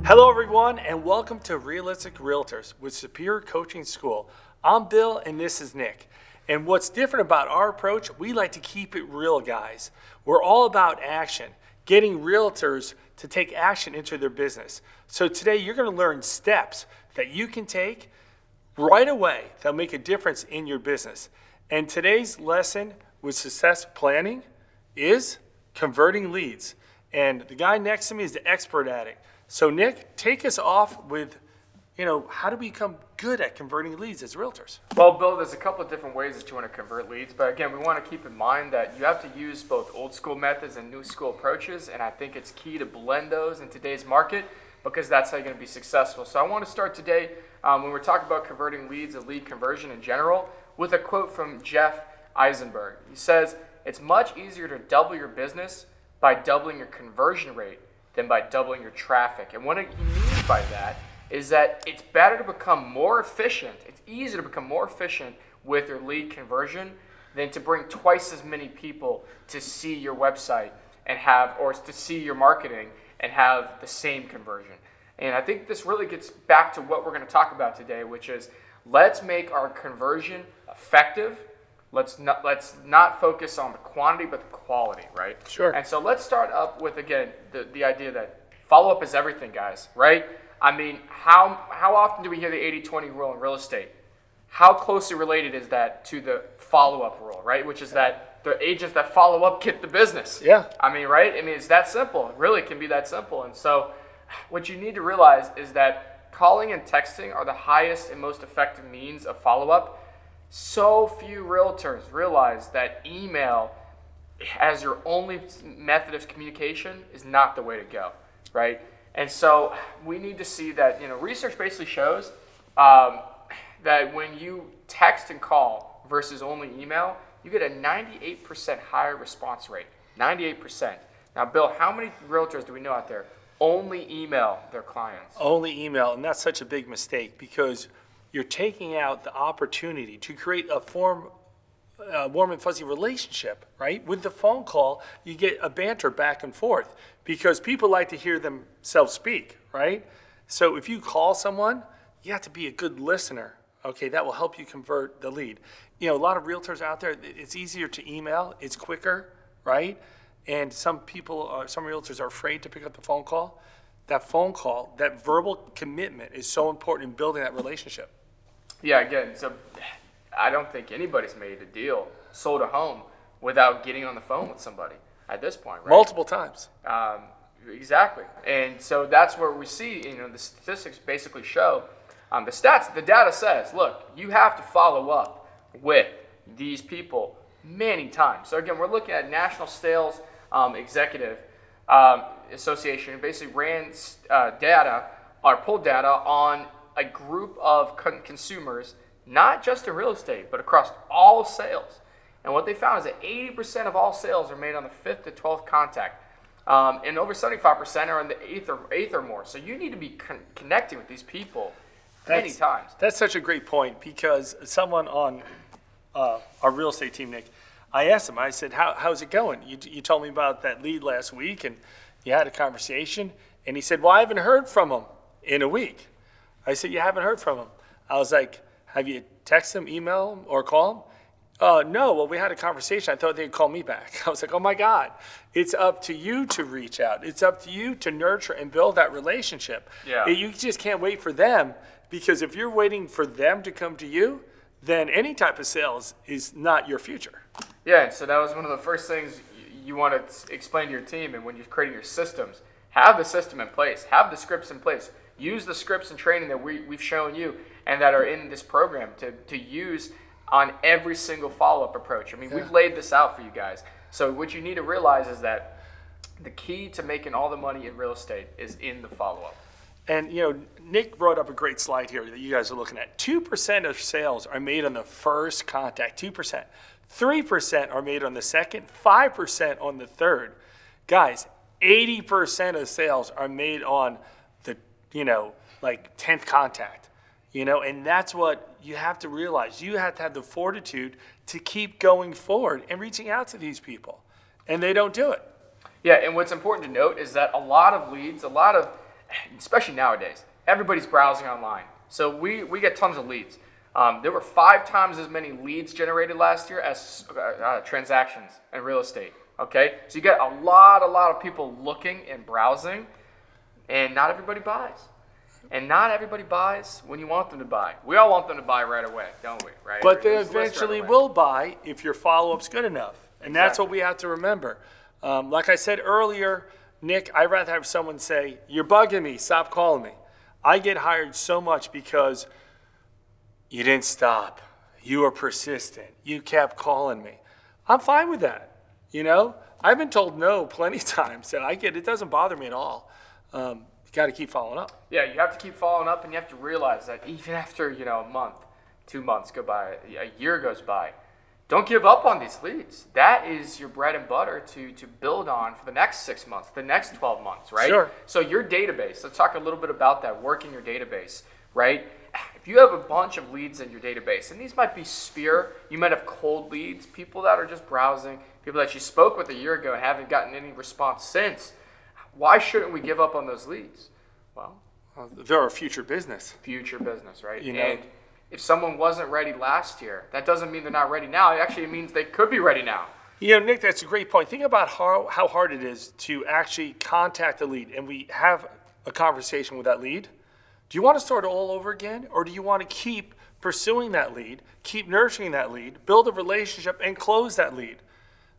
Hello, everyone, and welcome to Realistic Realtors with Superior Coaching School. I'm Bill, and this is Nick. And what's different about our approach, we like to keep it real, guys. We're all about action, getting realtors to take action into their business. So today, you're going to learn steps that you can take right away that'll make a difference in your business. And today's lesson with success planning is converting leads. And the guy next to me is the expert at it. So Nick, take us off with, how do we become good at converting leads as realtors? Well, Bill, there's a couple of different ways that you want to convert leads, but again, we want to keep in mind that you have to use both old school methods and new school approaches, and I think it's key to blend those in today's market because that's how you're going to be successful. So I want to start today when we're talking about converting leads and lead conversion in general with a quote from Jeff Eisenberg. He says, "It's much easier to double your business by doubling your conversion rate than by doubling your traffic." And what he means by that is that it's better to become more efficient. It's easier to become more efficient with your lead conversion than to bring twice as many people to see your website or to see your marketing and have the same conversion. And I think this really gets back to what we're going to talk about today, which is let's make our conversion effective. Let's not focus on the quantity, but the quality, right? Sure. And so let's start up with, again, the idea that follow-up is everything, guys, right? I mean, how often do we hear the 80-20 rule in real estate? How closely related is that to the follow-up rule, right? Which is that the agents that follow up get the business. Yeah. I mean, right? I mean, it's that simple. It really can be that simple. And so what you need to realize is that calling and texting are the highest and most effective means of follow-up. So few realtors realize that email as your only method of communication is not the way to go, right? And so we need to see that, research basically shows that when you text and call versus only email, you get a 98% higher response rate, 98%. Now, Bill, how many realtors do we know out there only email their clients? Only email, and that's such a big mistake because you're taking out the opportunity to create a warm and fuzzy relationship, right? With the phone call, you get a banter back and forth because people like to hear themselves speak, right? So if you call someone, you have to be a good listener. Okay, that will help you convert the lead. A lot of realtors out there, it's easier to email, it's quicker, right? And some realtors are afraid to pick up the phone call. That phone call, that verbal commitment is so important in building that relationship. Yeah, again, so I don't think anybody's made a deal, sold a home, without getting on the phone with somebody at this point, right? Multiple times. Exactly. And so that's where we see, the statistics basically show, the data says, look, you have to follow up with these people many times. So again, we're looking at National Sales Executive Association, basically ran pulled data on a group of consumers, not just in real estate, but across all sales. And what they found is that 80% of all sales are made on the 5th to 12th contact. And over 75% are on the 8th or more. So you need to be connecting with these people many times. That's such a great point because someone on our real estate team, Nick, I asked him, I said, how's it going? You told me about that lead last week and you had a conversation. And he said, well, I haven't heard from him in a week. I said, you haven't heard from him? I was like, have you texted him, email him, or call him? No, well, we had a conversation. I thought they'd call me back. I was like, oh my God, it's up to you to reach out. It's up to you to nurture and build that relationship. Yeah. You just can't wait for them because if you're waiting for them to come to you, then any type of sales is not your future. Yeah, so that was one of the first things you want to explain to your team, and when you're creating your systems, have the system in place, have the scripts in place. Use the scripts and training that we've shown you and that are in this program to use on every single follow-up approach. I mean, We've laid this out for you guys. So what you need to realize is that the key to making all the money in real estate is in the follow-up. And, Nick brought up a great slide here that you guys are looking at. 2% of sales are made on the first contact, 2%. 3% are made on the second, 5% on the third. Guys, 80% of sales are made on the, 10th contact, and that's what you have to realize. You have to have the fortitude to keep going forward and reaching out to these people, and they don't do it. Yeah, and what's important to note is that a lot of leads, a lot of especially nowadays, everybody's browsing online. So we get tons of leads. There were 5 times as many leads generated last year as transactions in real estate. Okay, so you get a lot of people looking and browsing, and not everybody buys. And not everybody buys when you want them to buy. We all want them to buy right away, don't we? Right? But they Let's list right eventually away. will buy if your follow-up's good enough. And that's Exactly. what we have to remember. Like I said earlier, Nick, I'd rather have someone say, you're bugging me, stop calling me. I get hired so much because you didn't stop. You were persistent. You kept calling me. I'm fine with that. You know, I've been told no plenty of times, so I get it. Doesn't bother me at all. You got to keep following up. Yeah, you have to keep following up, and you have to realize that even after a month, 2 months go by, a year goes by, don't give up on these leads. That is your bread and butter to build on for the next 6 months, the next 12 months, right? Sure. So your database, let's talk a little bit about that, working your database, right? If you have a bunch of leads in your database, and these might be sphere, you might have cold leads, people that are just browsing, people that you spoke with a year ago and haven't gotten any response since, why shouldn't we give up on those leads? Well, They're our future business. future business, right? You know. And if someone wasn't ready last year, that doesn't mean they're not ready now. It actually means they could be ready now. You know, Nick, that's a great point. Think about how hard it is to actually contact a lead and we have a conversation with that lead. Do you want to start all over again, or do you want to keep pursuing that lead, keep nurturing that lead, build a relationship, and close that lead?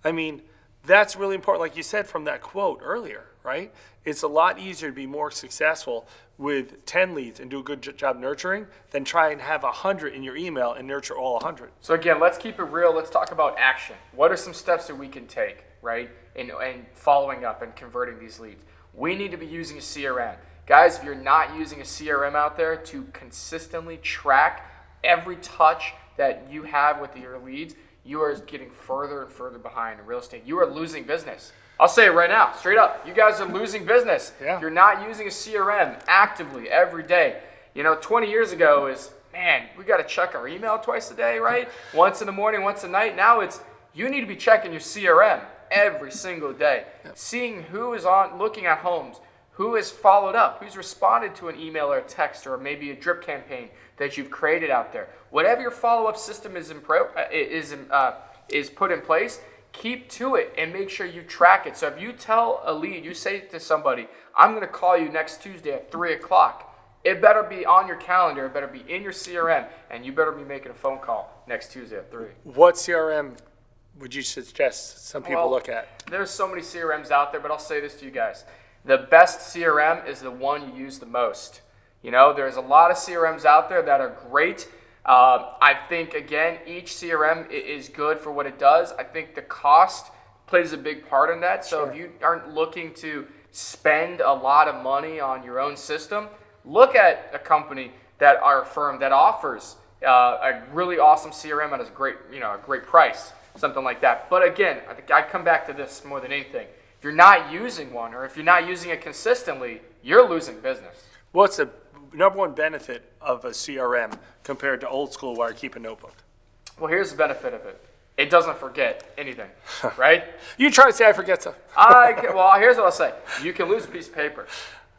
I mean, that's really important, like you said from that quote earlier, right? It's a lot easier to be more successful with 10 leads and do a good job nurturing than try and have 100 in your email and nurture all 100. So again, let's keep it real. Let's talk about action. What are some steps that we can take, right, in following up and converting these leads? We need to be using a CRM. Guys, if you're not using a CRM out there to consistently track every touch that you have with your leads, you are getting further and further behind in real estate. You are losing business. I'll say it right now, straight up. You guys are losing business. Yeah. If you're not using a CRM actively every day. 20 years ago is, man, we got to check our email twice a day, right? Once in the morning, once at night. Now it's, you need to be checking your CRM every single day. Seeing who is looking at homes, who has followed up, who's responded to an email or a text or maybe a drip campaign that you've created out there. Whatever your follow-up system is put in place, keep to it and make sure you track it. So if you tell a lead, you say to somebody, I'm going to call you next Tuesday at 3 o'clock. It better be on your calendar. It better be in your CRM, and you better be making a phone call next Tuesday at 3. What CRM would you suggest some people look at? There's so many CRMs out there, but I'll say this to you guys. The best CRM is the one you use the most. There's a lot of CRMs out there that are great. I think, again, each CRM is good for what it does. I think the cost plays a big part in that. So if you aren't looking to spend a lot of money on your own system, look at a company or a firm that offers a really awesome CRM at a great price, something like that. But again, I think I come back to this more than anything. If you're not using one, or if you're not using it consistently, you're losing business. What's the number one benefit of a CRM compared to old school where I keep a notebook? Well, here's the benefit of it. It doesn't forget anything, right? You try to say I forget stuff. Well, here's what I'll say. You can lose a piece of paper.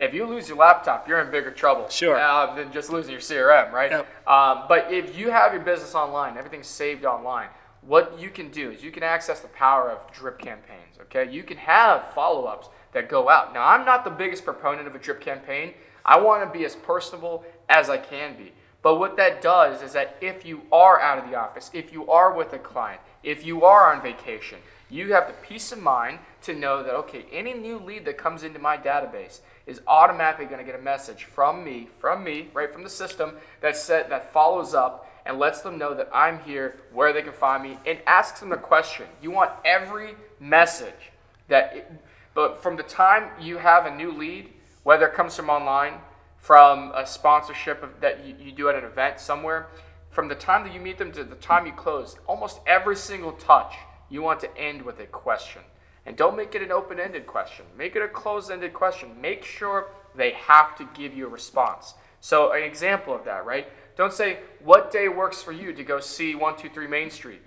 If you lose your laptop, you're in bigger trouble Sure. Than just losing your CRM, right? Yep. But if you have your business online, everything's saved online, what you can do is you can access the power of drip campaigns, okay? You can have follow-ups that go out. Now, I'm not the biggest proponent of a drip campaign. I want to be as personable as I can be. But what that does is that if you are out of the office, if you are with a client, if you are on vacation, you have the peace of mind to know that, okay, any new lead that comes into my database is automatically going to get a message from me, right from the system that follows up and lets them know that I'm here, where they can find me, and asks them a question. You want every message but from the time you have a new lead, whether it comes from online, from a sponsorship that you do at an event somewhere, from the time that you meet them to the time you close, almost every single touch, you want to end with a question. And don't make it an open-ended question. Make it a closed-ended question. Make sure they have to give you a response. So an example of that, right? Don't say, what day works for you to go see 123 Main Street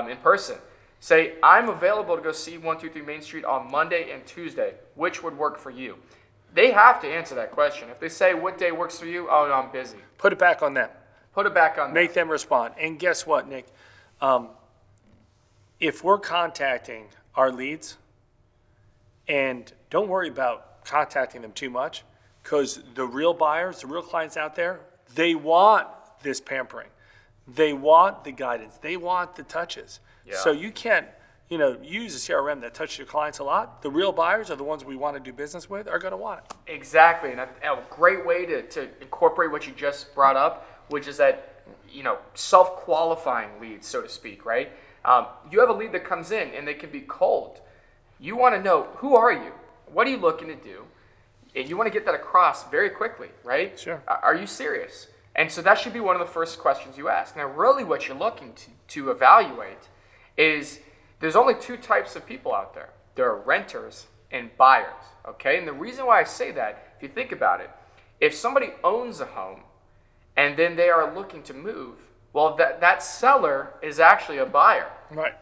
in person? Say, I'm available to go see 123 Main Street on Monday and Tuesday. Which would work for you? they have to answer that question. If they say, what day works for you? Oh, no, I'm busy. Put it back on them. Put it back on them. Make them respond. And guess what, Nick? If we're contacting our leads, and don't worry about contacting them too much, because the real buyers, the real clients out there, they want this pampering. They want the guidance. They want the touches. Yeah. So you can't, use a CRM that touches your clients a lot. The real buyers are the ones we want to do business with are going to want it. Exactly. And a great way to incorporate what you just brought up, which is that, self-qualifying leads, so to speak, right? You have a lead that comes in and they can be cold. You want to know, who are you? What are you looking to do? And you want to get that across very quickly, right? Sure. Are you serious? And so that should be one of the first questions you ask. Now, really what you're looking to evaluate is there's only two types of people out there. There are renters and buyers, okay? And the reason why I say that, if you think about it, if somebody owns a home and then they are looking to move, well, that seller is actually a buyer,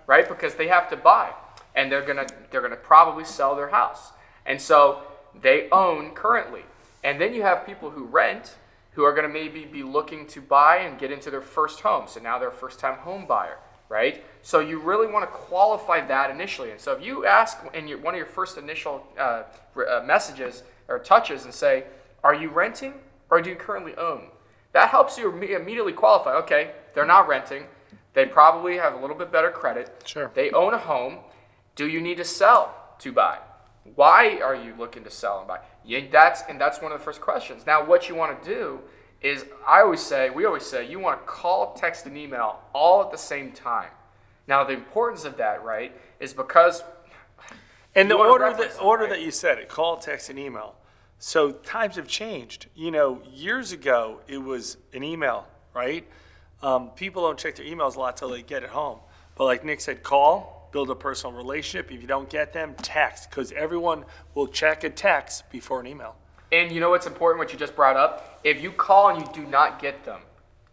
right? Because they have to buy, and they're gonna probably sell their house, and so they own currently. And then you have people who rent, who are gonna maybe be looking to buy and get into their first home. So now they're a first-time home buyer, right? So you really want to qualify that initially. And so if you ask in one of your first initial messages or touches and say, "Are you renting or do you currently own?" That helps you immediately qualify. Okay, they're not renting. They probably have a little bit better credit. Sure. They own a home. Do you need to sell to buy? Why are you looking to sell and buy? Yeah, that's one of the first questions. Now, what you want to do is, we always say, you want to call, text, and email all at the same time. Now, the importance of that, right, is because and the order that you said it, call, text, and email. So times have changed. Years ago, it was an email, right? People don't check their emails a lot till they get it home. But like Nick said, call, build a personal relationship. If you don't get them, text, because everyone will check a text before an email. And you know what's important, what you just brought up? If you call and you do not get them,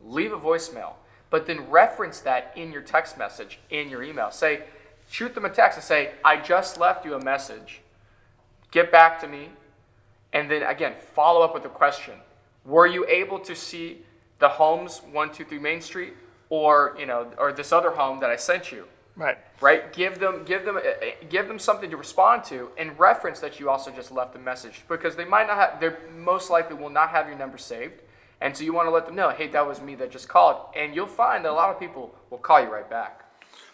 leave a voicemail, but then reference that in your text message, in your email. Shoot them a text and say, "I just left you a message. Get back to me." And then again, follow up with a question. Were you able to see the homes 123 Main Street, or this other home that I sent you? Right. Give them something to respond to, and reference that you also just left a message, because they most likely will not have your number saved, and so you want to let them know, hey, that was me that just called, and you'll find that a lot of people will call you right back.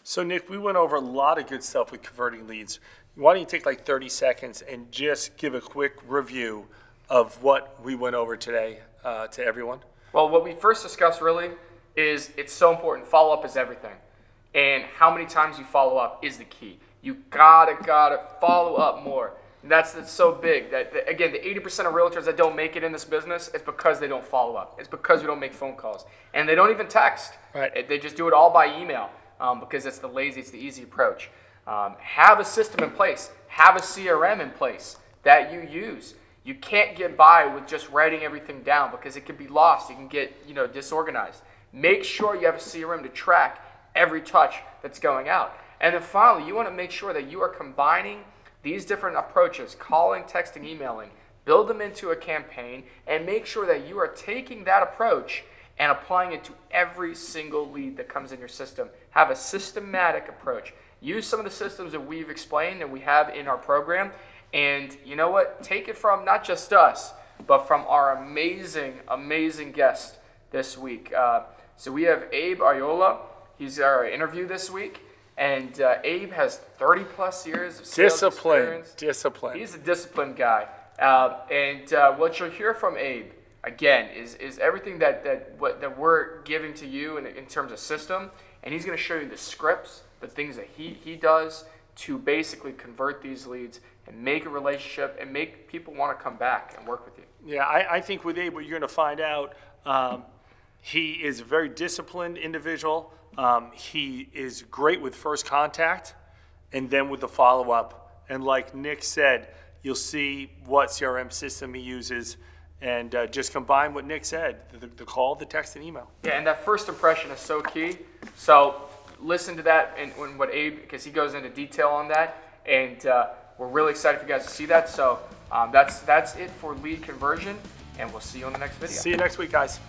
So Nick, we went over a lot of good stuff with converting leads. Why don't you take like 30 seconds and just give a quick review of what we went over today to everyone? Well, what we first discussed really is it's so important. Follow-up is everything. And how many times you follow up is the key. You gotta follow up more. And that's so big. Again, the 80% of realtors that don't make it in this business, it's because they don't follow up. It's because we don't make phone calls. And they don't even text. Right. They just do it all by email because it's the easy approach. Have a system in place. Have a CRM in place that you use. You can't get by with just writing everything down, because it can be lost. You can get disorganized. Make sure you have a CRM to track every touch that's going out. And then finally, you want to make sure that you are combining these different approaches, calling, texting, emailing, build them into a campaign, and make sure that you are taking that approach and applying it to every single lead that comes in your system. Have a systematic approach. Use some of the systems that we've explained and we have in our program. And you know what? Take it from not just us, but from our amazing, amazing guest this week. So we have Abe Ayola. He's our interview this week. And Abe has 30 plus years of sales experience. Discipline. He's a disciplined guy. And what you'll hear from Abe, again, is everything that we're giving to you in terms of system. And he's going to show you the scripts, the things that he does to basically convert these leads and make a relationship and make people want to come back and work with you. Yeah, I think with Abe, what you're going to find out, he is a very disciplined individual. He is great with first contact and then with the follow-up. And like Nick said, you'll see what CRM system he uses, and just combine what Nick said, the call, the text, and email. Yeah, and that first impression is so key. So listen to that and what Abe, because he goes into detail on that, and we're really excited for you guys to see that. So that's it for lead conversion, and we'll see you on the next video. See you next week, guys.